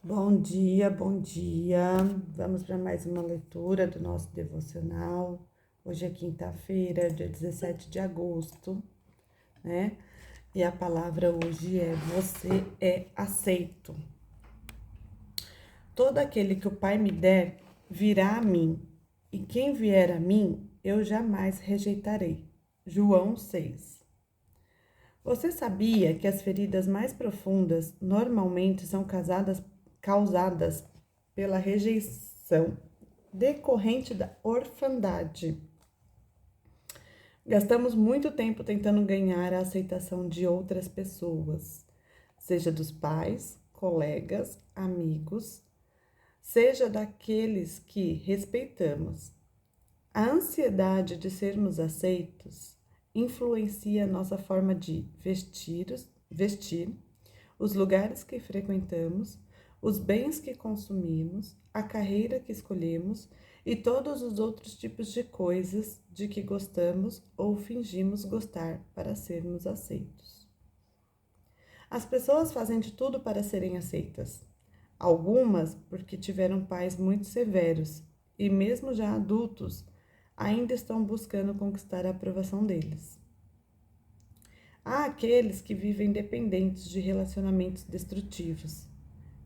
Bom dia, bom dia. Vamos para mais uma leitura do nosso devocional. Hoje é quinta-feira, dia 17 de agosto, né? E a palavra hoje é: você é aceito. Todo aquele que o Pai me der virá a mim, e quem vier a mim, eu jamais rejeitarei. João 6. Você sabia que as feridas mais profundas normalmente são causadas pela rejeição decorrente da orfandade? Gastamos muito tempo tentando ganhar a aceitação de outras pessoas, seja dos pais, colegas, amigos, seja daqueles que respeitamos. A ansiedade de sermos aceitos influencia nossa forma de vestir, os lugares que frequentamos, os bens que consumimos, a carreira que escolhemos e todos os outros tipos de coisas de que gostamos ou fingimos gostar para sermos aceitos. As pessoas fazem de tudo para serem aceitas. Algumas porque tiveram pais muito severos e, mesmo já adultos, ainda estão buscando conquistar a aprovação deles. Há aqueles que vivem dependentes de relacionamentos destrutivos,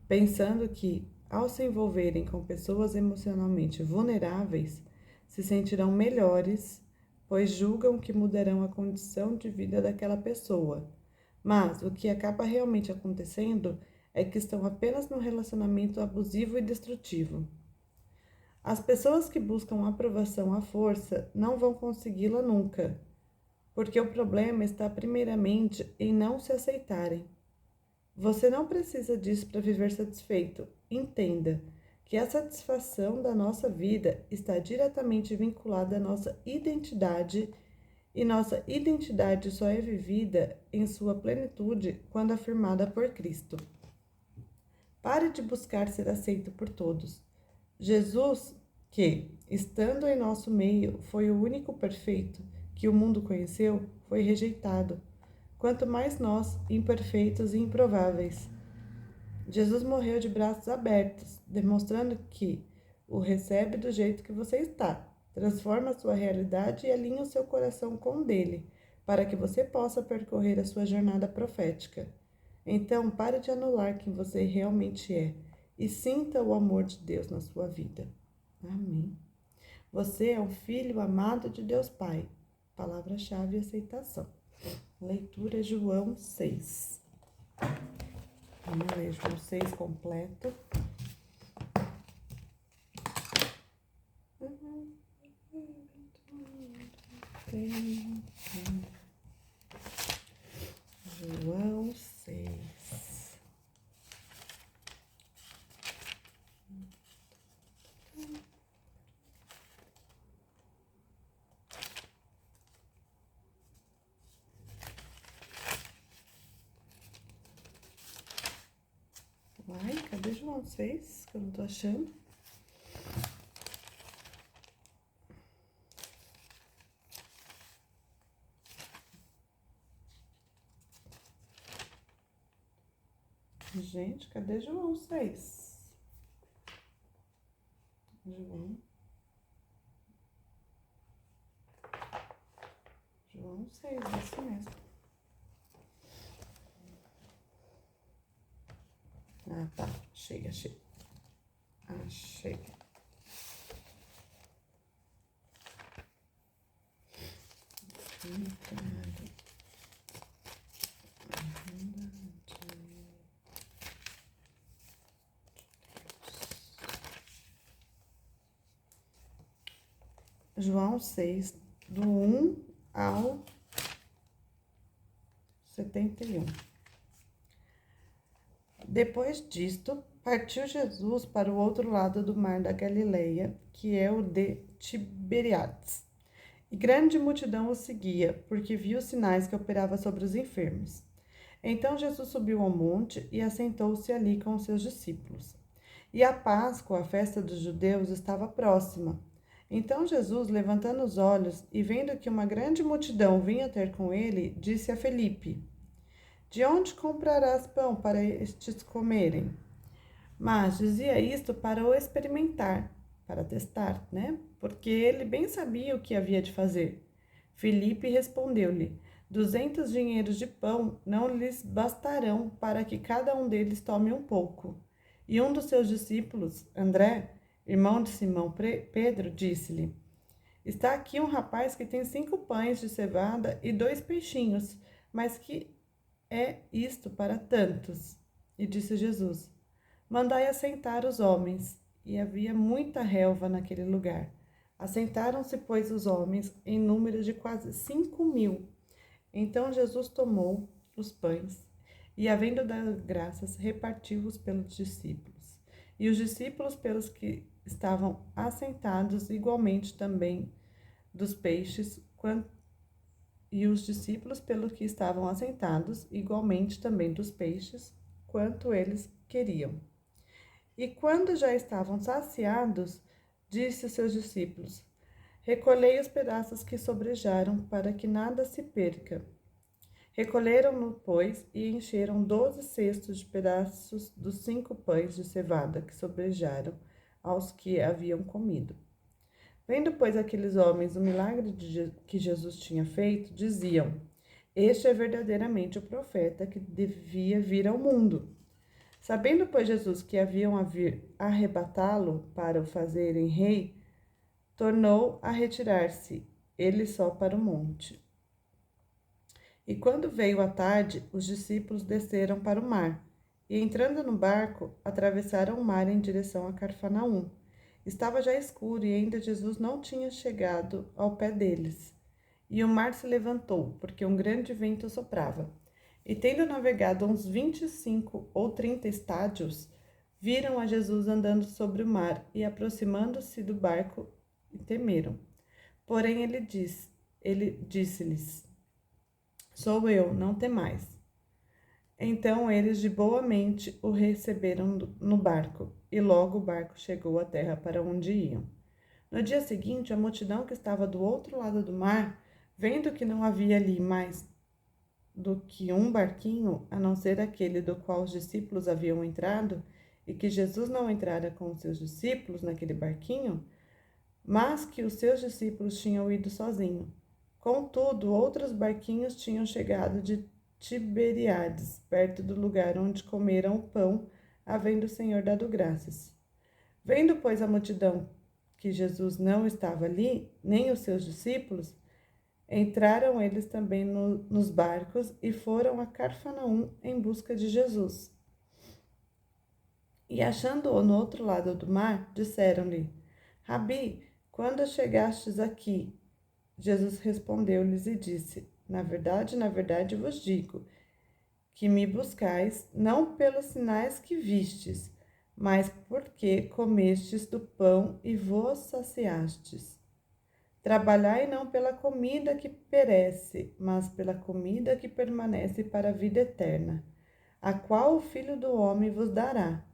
pensando que, ao se envolverem com pessoas emocionalmente vulneráveis, se sentirão melhores, pois julgam que mudarão a condição de vida daquela pessoa. Mas o que acaba realmente acontecendo é que estão apenas num relacionamento abusivo e destrutivo. As pessoas que buscam aprovação à força não vão consegui-la nunca, porque o problema está primeiramente em não se aceitarem. Você não precisa disso para viver satisfeito. Entenda que a satisfação da nossa vida está diretamente vinculada à nossa identidade, e nossa identidade só é vivida em sua plenitude quando afirmada por Cristo. Pare de buscar ser aceito por todos. Jesus, que, estando em nosso meio, foi o único perfeito que o mundo conheceu, foi rejeitado. Quanto mais nós, imperfeitos e improváveis. Jesus morreu de braços abertos, demonstrando que o recebe do jeito que você está, transforma a sua realidade e alinha o seu coração com o dele, para que você possa percorrer a sua jornada profética. Então, pare de anular quem você realmente é e sinta o amor de Deus na sua vida. Amém. Você é um filho amado de Deus Pai. Palavra-chave: aceitação. Leitura João 6. Vamos ler João 6 completo. João 6. Ai, cadê João 6? Que eu não tô achando. Gente, cadê João 6? João 6, isso mesmo. Ah, tá. Achei. João 6, do 1 ao 71. Depois disto, partiu Jesus para o outro lado do mar da Galileia, que é o de Tiberíades. E grande multidão o seguia, porque viu os sinais que operava sobre os enfermos. Então Jesus subiu ao monte e assentou-se ali com os seus discípulos. E a Páscoa, a festa dos judeus, estava próxima. Então Jesus, levantando os olhos e vendo que uma grande multidão vinha ter com ele, disse a Felipe: De onde comprarás pão para estes comerem? Mas dizia isto para o experimentar, para testar, né? Porque ele bem sabia o que havia de fazer. Filipe respondeu-lhe: 200 dinheiros de pão não lhes bastarão para que cada um deles tome um pouco. E um dos seus discípulos, André, irmão de Simão Pedro, disse-lhe: Está aqui um rapaz que tem 5 pães de cevada e 2 peixinhos, mas que é isto para tantos? E disse Jesus: Mandai assentar os homens. E havia muita relva naquele lugar. Assentaram-se, pois, os homens, em número de quase 5.000. Então Jesus tomou os pães e, havendo dado graças, repartiu-os pelos discípulos. E os discípulos pelos que estavam assentados, igualmente também dos peixes, e os discípulos pelos que estavam assentados, igualmente também dos peixes, quanto eles queriam. E quando já estavam saciados, disse aos seus discípulos: Recolhei os pedaços que sobrejaram, para que nada se perca. Recolheram-no, pois, e encheram 12 cestos de pedaços dos 5 pães de cevada que sobrejaram aos que haviam comido. Vendo, pois, aqueles homens o milagre que Jesus tinha feito, diziam: Este é verdadeiramente o profeta que devia vir ao mundo. Sabendo, pois, Jesus que haviam a vir arrebatá-lo para o fazerem rei, tornou a retirar-se, ele só para o monte. E quando veio a tarde, os discípulos desceram para o mar, e entrando no barco, atravessaram o mar em direção a Cafarnaum. Estava já escuro e ainda Jesus não tinha chegado ao pé deles. E o mar se levantou, porque um grande vento soprava. E tendo navegado uns 25 ou 30 estádios, viram a Jesus andando sobre o mar e aproximando-se do barco e temeram. Porém ele disse-lhes: Sou eu, não temais. Então eles de boa mente o receberam no barco, e logo o barco chegou à terra para onde iam. No dia seguinte, a multidão que estava do outro lado do mar, vendo que não havia ali mais do que um barquinho, a não ser aquele do qual os discípulos haviam entrado, e que Jesus não entrara com os seus discípulos naquele barquinho, mas que os seus discípulos tinham ido sozinhos. Contudo, outros barquinhos tinham chegado de Tiberíades, perto do lugar onde comeram o pão, havendo o Senhor dado graças. Vendo, pois, a multidão que Jesus não estava ali, nem os seus discípulos, entraram eles também nos barcos e foram a Cafarnaum em busca de Jesus. E achando-o no outro lado do mar, disseram-lhe: Rabi, quando chegastes aqui? Jesus respondeu-lhes e disse: na verdade vos digo, que me buscais não pelos sinais que vistes, mas porque comestes do pão e vos saciastes. Trabalhai não pela comida que perece, mas pela comida que permanece para a vida eterna, a qual o Filho do Homem vos dará,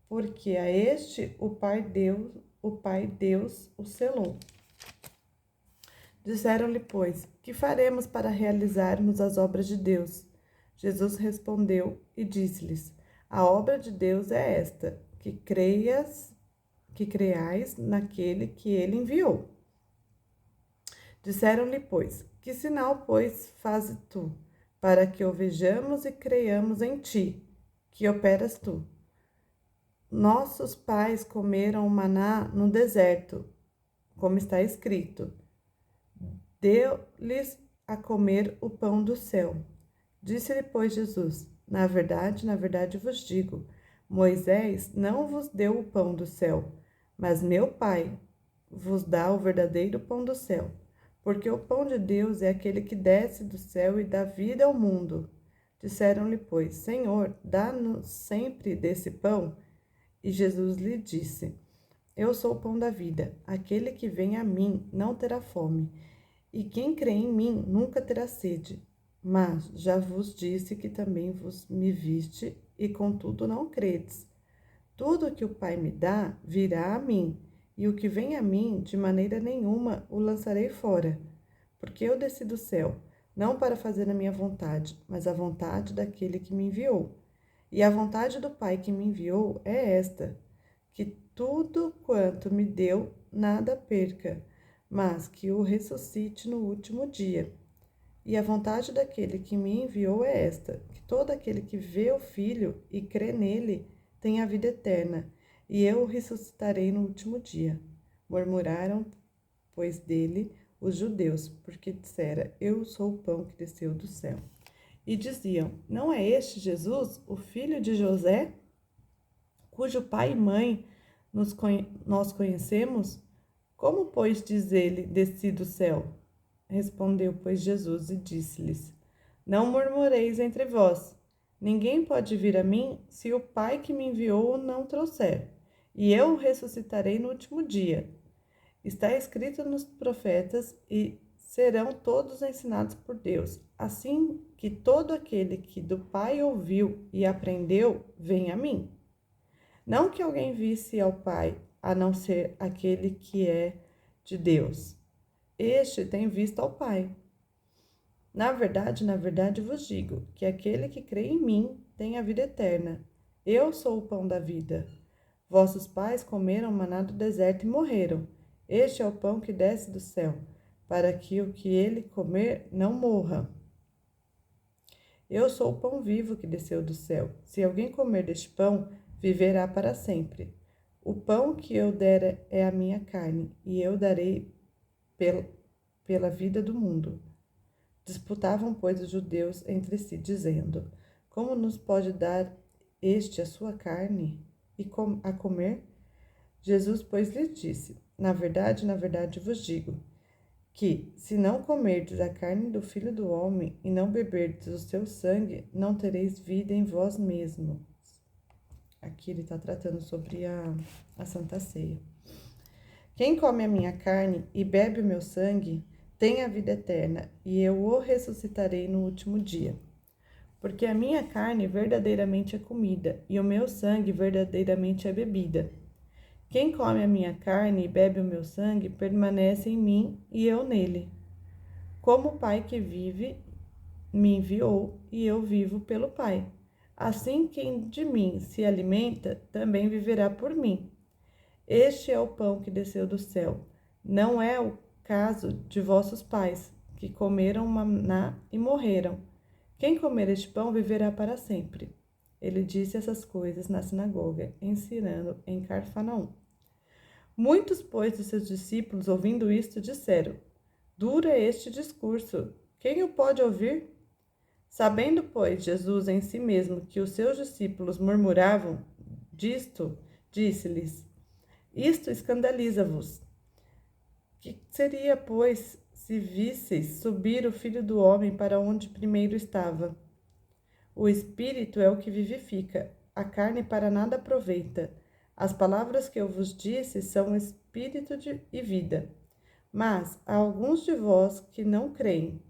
porque a este o Pai Deus o selou. Disseram-lhe, pois, que faremos para realizarmos as obras de Deus? Jesus respondeu e disse-lhes: A obra de Deus é esta, que creiais naquele que ele enviou. Disseram-lhe, pois, que sinal, pois, fazes tu, para que o vejamos e creiamos em ti, que operas tu? Nossos pais comeram o maná no deserto, como está escrito: Deu-lhes a comer o pão do céu. Disse-lhe, pois, Jesus: na verdade vos digo, Moisés não vos deu o pão do céu, mas meu Pai vos dá o verdadeiro pão do céu. Porque o pão de Deus é aquele que desce do céu e dá vida ao mundo. Disseram-lhe, pois, Senhor, dá-nos sempre desse pão. E Jesus lhe disse: Eu sou o pão da vida. Aquele que vem a mim não terá fome, e quem crê em mim nunca terá sede. Mas já vos disse que também vos me viste, e contudo não credes. Tudo o que o Pai me dá virá a mim, e o que vem a mim, de maneira nenhuma o lançarei fora. Porque eu desci do céu, não para fazer a minha vontade, mas a vontade daquele que me enviou. E a vontade do Pai que me enviou é esta, que tudo quanto me deu, nada perca, mas que o ressuscite no último dia. E a vontade daquele que me enviou é esta, que todo aquele que vê o Filho e crê nele tem a vida eterna, e eu o ressuscitarei no último dia. Murmuraram, pois, dele os judeus, porque dissera, eu sou o pão que desceu do céu. E diziam, não é este Jesus, o filho de José, cujo pai e mãe nós conhecemos? Como, pois, diz ele, desci do céu? Respondeu, pois, Jesus e disse-lhes, não murmureis entre vós. Ninguém pode vir a mim se o Pai que me enviou o não trouxer, e eu o ressuscitarei no último dia. Está escrito nos profetas e serão todos ensinados por Deus. Assim que todo aquele que do Pai ouviu e aprendeu, vem a mim. Não que alguém visse ao Pai, a não ser aquele que é de Deus. Este tem visto ao Pai. Na verdade vos digo que aquele que crê em mim tem a vida eterna. Eu sou o pão da vida. Vossos pais comeram maná do deserto e morreram. Este é o pão que desce do céu, para que o que ele comer não morra. Eu sou o pão vivo que desceu do céu. Se alguém comer deste pão, viverá para sempre. O pão que eu der é a minha carne, e eu darei pela vida do mundo. Disputavam, pois, os judeus entre si, dizendo, como nos pode dar este a sua carne e a comer? Jesus, pois, lhes disse, na verdade vos digo, que, se não comerdes a carne do Filho do Homem e não beberdes o seu sangue, não tereis vida em vós mesmos. Aqui ele está tratando sobre a Santa Ceia. Quem come a minha carne e bebe o meu sangue, tem a vida eterna, e eu o ressuscitarei no último dia. Porque a minha carne verdadeiramente é comida, e o meu sangue verdadeiramente é bebida. Quem come a minha carne e bebe o meu sangue, permanece em mim e eu nele. Como o Pai que vive me enviou, e eu vivo pelo Pai. Assim, quem de mim se alimenta, também viverá por mim. Este é o pão que desceu do céu. Não é o caso de vossos pais, que comeram maná e morreram. Quem comer este pão viverá para sempre. Ele disse essas coisas na sinagoga, ensinando em Cafarnaum. Muitos, pois, dos seus discípulos, ouvindo isto, disseram, dura este discurso, quem o pode ouvir? Sabendo, pois, Jesus em si mesmo que os seus discípulos murmuravam disto, disse-lhes, isto escandaliza-vos. Que seria, pois, se visseis subir o Filho do Homem para onde primeiro estava? O Espírito é o que vivifica, a carne para nada aproveita. As palavras que eu vos disse são Espírito e vida. Mas há alguns de vós que não creem,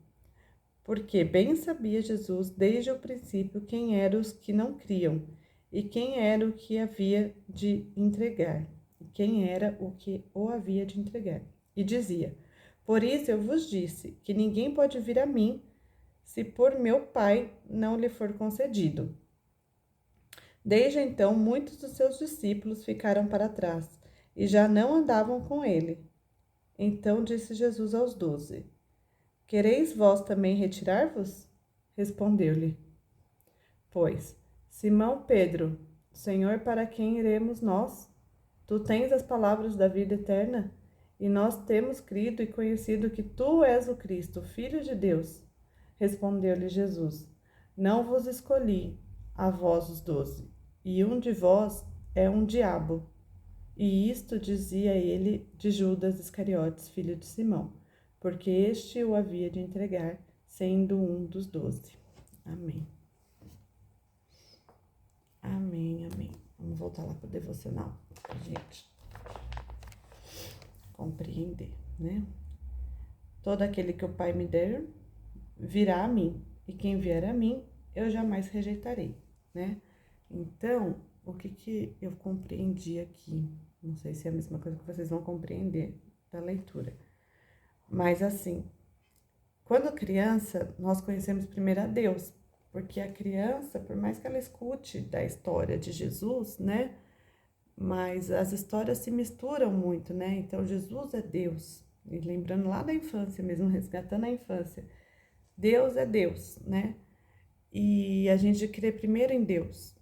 porque bem sabia Jesus desde o princípio quem eram os que não criam e quem era o que havia de entregar, quem era o que o havia de entregar. E dizia, por isso eu vos disse que ninguém pode vir a mim se por meu Pai não lhe for concedido. Desde então, muitos dos seus discípulos ficaram para trás e já não andavam com ele. Então disse Jesus aos 12, quereis vós também retirar-vos? Respondeu-lhe, pois, Simão Pedro, Senhor, para quem iremos nós? Tu tens as palavras da vida eterna, e nós temos crido e conhecido que tu és o Cristo, Filho de Deus. Respondeu-lhe Jesus, não vos escolhi, a vós os 12, e um de vós é um diabo. E isto dizia ele de Judas Iscariotes, filho de Simão, porque este o havia de entregar, sendo um dos 12. Amém. Amém, amém. Vamos voltar lá para o devocional, pra gente compreender, né? Todo aquele que o Pai me der, virá a mim, e quem vier a mim, eu jamais rejeitarei, né? Então, o que eu compreendi aqui? Não sei se é a mesma coisa que vocês vão compreender da leitura. Mas assim, quando criança, nós conhecemos primeiro a Deus. Porque a criança, por mais que ela escute da história de Jesus, né? Mas as histórias se misturam muito, né? Então, Jesus é Deus. E lembrando lá da infância mesmo, resgatando a infância. Deus é Deus, né? E a gente crê primeiro em Deus.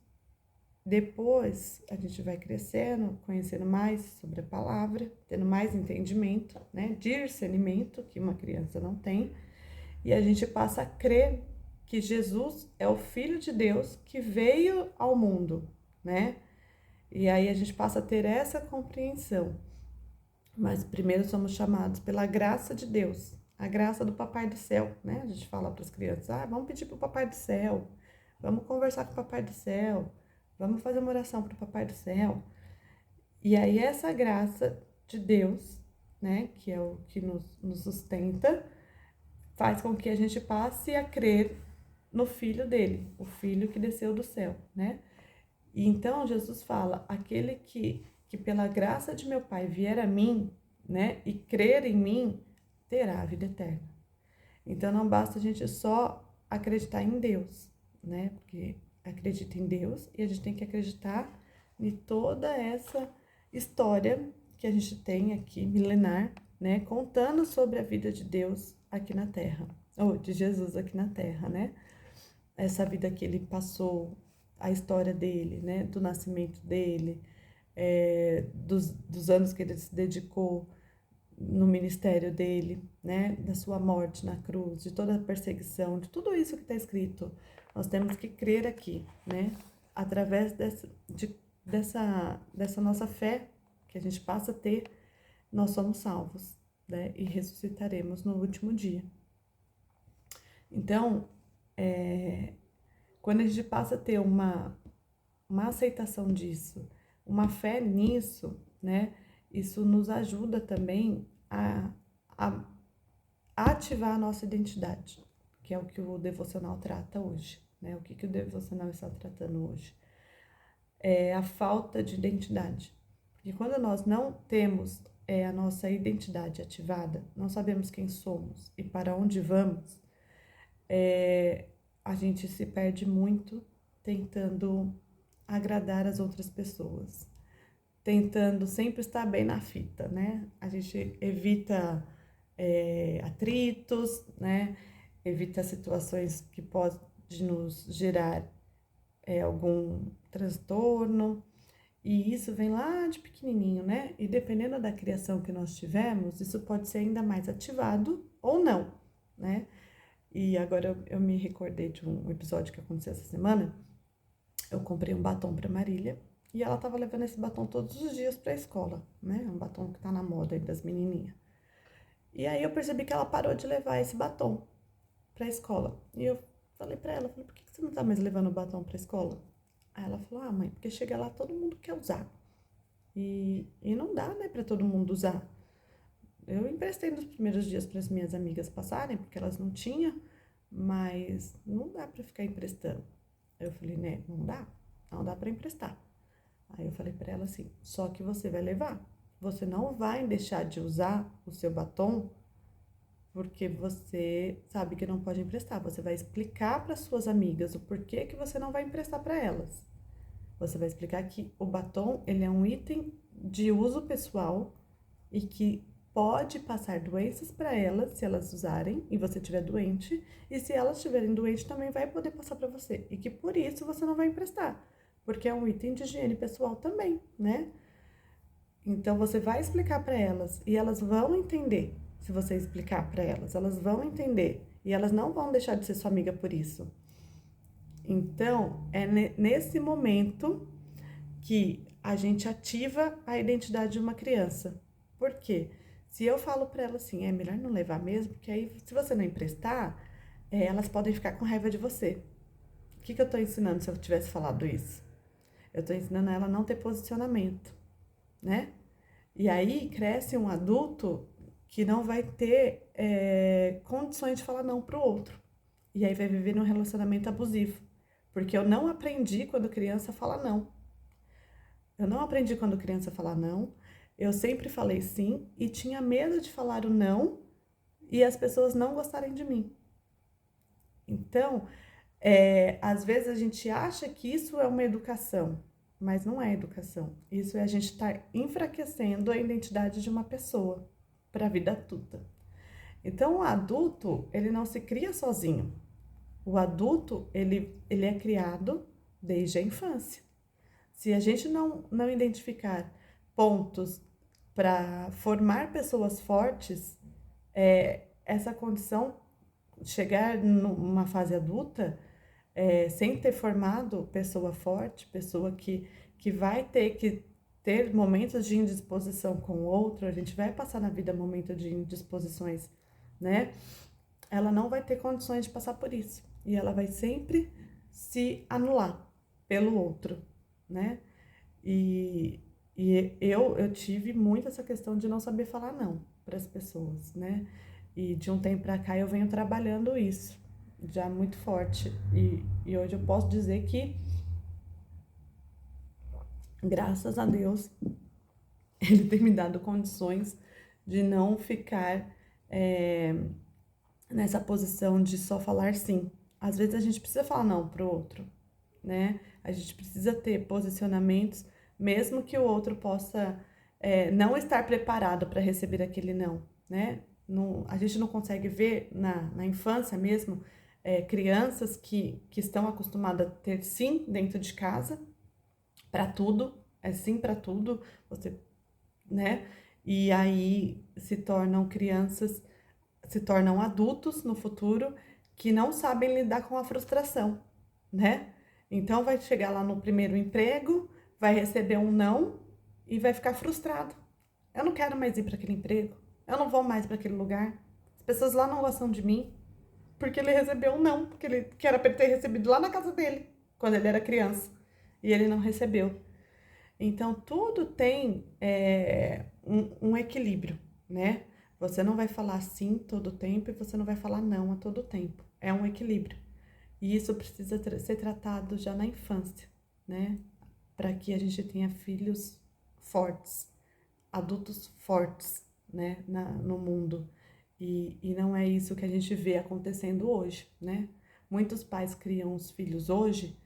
Depois, a gente vai crescendo, conhecendo mais sobre a palavra, tendo mais entendimento, né? Discernimento, que uma criança não tem. E a gente passa a crer que Jesus é o Filho de Deus que veio ao mundo, né? E aí a gente passa a ter essa compreensão. Mas primeiro somos chamados pela graça de Deus, a graça do Papai do Céu, né? A gente fala para as crianças, vamos pedir para o Papai do Céu, vamos conversar com o Papai do Céu, vamos fazer uma oração para o Papai do Céu. E aí essa graça de Deus, né, que é o que nos sustenta, faz com que a gente passe a crer no Filho dele, o Filho que desceu do céu, né? E então Jesus fala, aquele que pela graça de meu Pai vier a mim, né, e crer em mim, terá a vida eterna. Então não basta a gente só acreditar em Deus, né, porque acredita em Deus e a gente tem que acreditar em toda essa história que a gente tem aqui, milenar, né, contando sobre a vida de Deus aqui na Terra, ou de Jesus aqui na Terra, né, essa vida que ele passou, a história dele, né, do nascimento dele, dos anos que ele se dedicou no ministério dele, né, da sua morte na cruz, de toda a perseguição, de tudo isso que está escrito. Nós temos que crer aqui, né, através dessa nossa fé que a gente passa a ter, nós somos salvos, né, e ressuscitaremos no último dia. Então, quando a gente passa a ter uma aceitação disso, uma fé nisso, né? Isso nos ajuda também a ativar a nossa identidade, que é o que o devocional trata hoje, né? O que o devocional está tratando hoje? É a falta de identidade. Porque quando nós não temos a nossa identidade ativada, não sabemos quem somos e para onde vamos, a gente se perde muito tentando agradar as outras pessoas, tentando sempre estar bem na fita, né? A gente evita atritos, né? Evita situações que podem nos gerar algum transtorno, e isso vem lá de pequenininho, né? E dependendo da criação que nós tivemos, isso pode ser ainda mais ativado ou não, né? E agora eu me recordei de um episódio que aconteceu essa semana. Eu comprei um batom para Marília e ela tava levando esse batom todos os dias para a escola, né? Um batom que tá na moda aí das menininhas. E aí eu percebi que ela parou de levar esse batom para a escola. E eu falei para ela, por que você não tá mais levando o batom para a escola? Aí ela falou, mãe, porque chega lá todo mundo quer usar. E não dá, né, para todo mundo usar. Eu emprestei nos primeiros dias para as minhas amigas passarem, porque elas não tinham, mas não dá para ficar emprestando. Eu falei, né, não dá para emprestar. Aí eu falei para ela assim, só que você vai levar. Você não vai deixar de usar o seu batom porque você sabe que não pode emprestar. Você vai explicar para suas amigas o porquê que você não vai emprestar para elas. Você vai explicar que o batom, ele é um item de uso pessoal e que pode passar doenças para elas se elas usarem e você estiver doente, e se elas estiverem doentes também vai poder passar para você, e que por isso você não vai emprestar, porque é um item de higiene pessoal também, né? Então você vai explicar para elas e elas vão entender. Se você explicar para elas, elas vão entender e elas não vão deixar de ser sua amiga por isso. Então, é nesse momento que a gente ativa a identidade de uma criança. Por quê? Se eu falo para ela assim, é melhor não levar mesmo, porque aí se você não emprestar, elas podem ficar com raiva de você. O que eu estou ensinando se eu tivesse falado isso? Eu estou ensinando ela a não ter posicionamento, né? E aí cresce um adulto que não vai ter condições de falar não pro outro. E aí vai viver num relacionamento abusivo. Porque eu não aprendi quando criança a falar não. Eu não aprendi quando criança a falar não. Eu sempre falei sim e tinha medo de falar o não e as pessoas não gostarem de mim. Então, Às vezes a gente acha que isso é uma educação, mas não é educação. Isso é a gente estar enfraquecendo a identidade de uma pessoa para a vida adulta. Então, o adulto, ele não se cria sozinho. O adulto, ele é criado desde a infância. Se a gente não identificar pontos para formar pessoas fortes, essa condição, chegar numa fase adulta, sem ter formado pessoa forte, pessoa que vai ter que ter momentos de indisposição com o outro, a gente vai passar na vida momentos de indisposições, né? Ela não vai ter condições de passar por isso. E ela vai sempre se anular pelo outro, né? E eu tive muito essa questão de não saber falar não para as pessoas, né? E de um tempo para cá eu venho trabalhando isso, já muito forte. E hoje eu posso dizer que, graças a Deus, Ele tem me dado condições de não ficar nessa posição de só falar sim. Às vezes a gente precisa falar não pro outro, né? A gente precisa ter posicionamentos, mesmo que o outro possa não estar preparado para receber aquele não, né? Não, a gente não consegue ver na infância mesmo crianças que estão acostumadas a ter sim dentro de casa, para tudo, é sim para tudo, você, né? E aí se tornam adultos no futuro que não sabem lidar com a frustração, né? Então vai chegar lá no primeiro emprego, vai receber um não e vai ficar frustrado. Eu não quero mais ir para aquele emprego, eu não vou mais para aquele lugar. As pessoas lá não gostam de mim porque ele recebeu um não, que era para ele ter recebido lá na casa dele, quando ele era criança, e ele não recebeu. Então, tudo tem um equilíbrio, né? Você não vai falar sim todo tempo e você não vai falar não a todo tempo. É um equilíbrio. E isso precisa ser tratado já na infância, né? Para que a gente tenha filhos fortes, adultos fortes, né? No mundo. E não é isso que a gente vê acontecendo hoje, né? Muitos pais criam os filhos hoje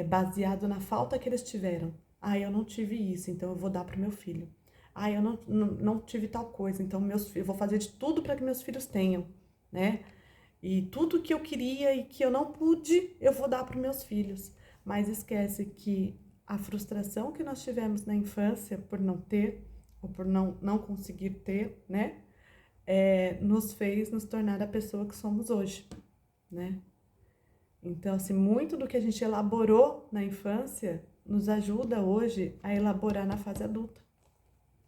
baseado na falta que eles tiveram. Ah, eu não tive isso, então eu vou dar para o meu filho. Ah, eu não tive tal coisa, então eu vou fazer de tudo para que meus filhos tenham, né? E tudo que eu queria e que eu não pude, eu vou dar para os meus filhos. Mas esquece que a frustração que nós tivemos na infância por não ter, ou por não conseguir ter, né? Nos fez nos tornar a pessoa que somos hoje, né? Então, assim, muito do que a gente elaborou na infância nos ajuda hoje a elaborar na fase adulta,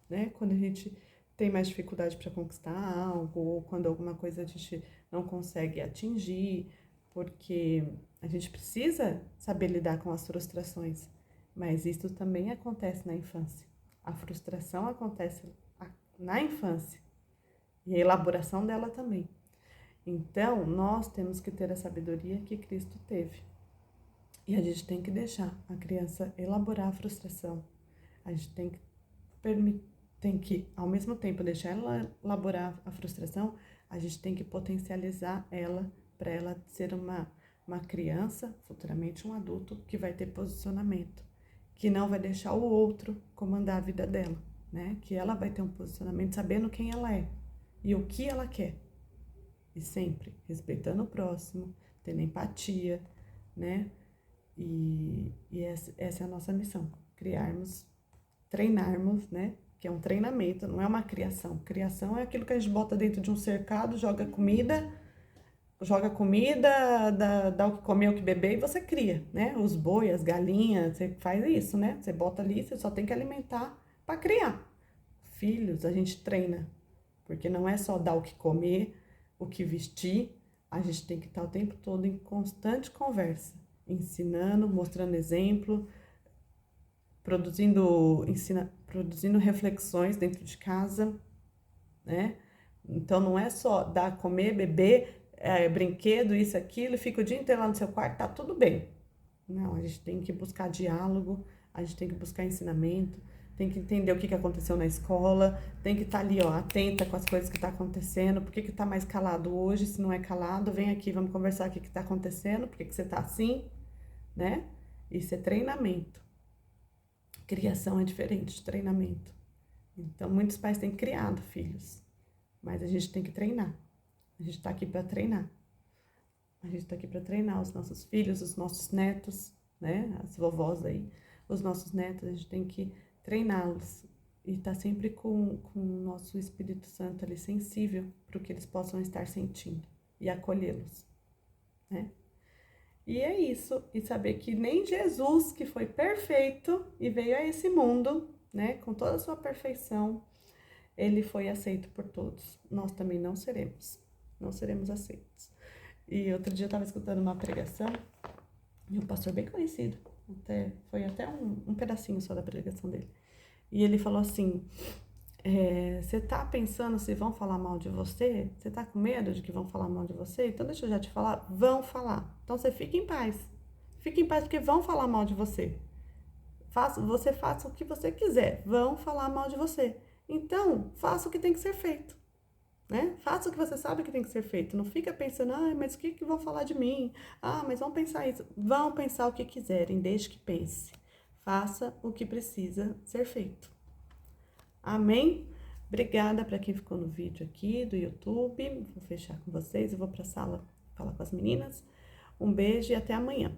né? Quando a gente tem mais dificuldade para conquistar algo, ou quando alguma coisa a gente não consegue atingir, porque a gente precisa saber lidar com as frustrações, mas isso também acontece na infância. A frustração acontece na infância e a elaboração dela também. Então, nós temos que ter a sabedoria que Cristo teve. E a gente tem que deixar a criança elaborar a frustração. A gente tem que, ao mesmo tempo, deixar ela elaborar a frustração, a gente tem que potencializar ela para ela ser uma criança, futuramente um adulto, que vai ter posicionamento, que não vai deixar o outro comandar a vida dela, né? Que ela vai ter um posicionamento sabendo quem ela é e o que ela quer. E sempre respeitando o próximo, tendo empatia, né? E essa é a nossa missão, treinarmos, né? Que é um treinamento, não é uma criação. Criação é aquilo que a gente bota dentro de um cercado, joga comida, dá o que comer, o que beber e você cria, né? Os boi, as galinhas, você faz isso, né? Você bota ali, você só tem que alimentar para criar. Filhos, a gente treina, porque não é só dar o que comer, o que vestir, a gente tem que estar o tempo todo em constante conversa, ensinando, mostrando exemplo, produzindo reflexões dentro de casa, né? Então não é só dar comer, beber, brinquedo, isso, aquilo, e fica o dia inteiro lá no seu quarto, tá tudo bem. Não, a gente tem que buscar diálogo, a gente tem que buscar ensinamento, tem que entender o que aconteceu na escola, tem que estar ali, ó, atenta com as coisas que tá acontecendo, por que que tá mais calado hoje, se não é calado, vem aqui, vamos conversar o que que tá acontecendo, por que que você tá assim, né? Isso é treinamento. Criação é diferente de treinamento. Então, muitos pais têm criado filhos, mas a gente tem que treinar. A gente tá aqui para treinar. A gente tá aqui para treinar os nossos filhos, os nossos netos, né? As vovós aí, os nossos netos, a gente tem que treiná-los e tá sempre com o nosso Espírito Santo ali sensível para o que eles possam estar sentindo e acolhê-los, né? E é isso, e saber que nem Jesus, que foi perfeito e veio a esse mundo, né, com toda a sua perfeição, ele foi aceito por todos. Nós também não seremos, não seremos aceitos. E outro dia eu estava escutando uma pregação de um pastor bem conhecido, foi até um pedacinho só da pregação dele. E ele falou assim: você tá pensando se vão falar mal de você? Você tá com medo de que vão falar mal de você? Então deixa eu já te falar, vão falar. Então você fica em paz. Fique em paz porque vão falar mal de você. Você faça o que você quiser, vão falar mal de você. Então, faça o que tem que ser feito, né? Faça o que você sabe que tem que ser feito. Não fica pensando, mas o que vão falar de mim? Mas vão pensar isso. Vão pensar o que quiserem, desde que pense. Faça o que precisa ser feito. Amém? Obrigada para quem ficou no vídeo aqui do YouTube. Vou fechar com vocês, eu vou para a sala falar com as meninas. Um beijo e até amanhã.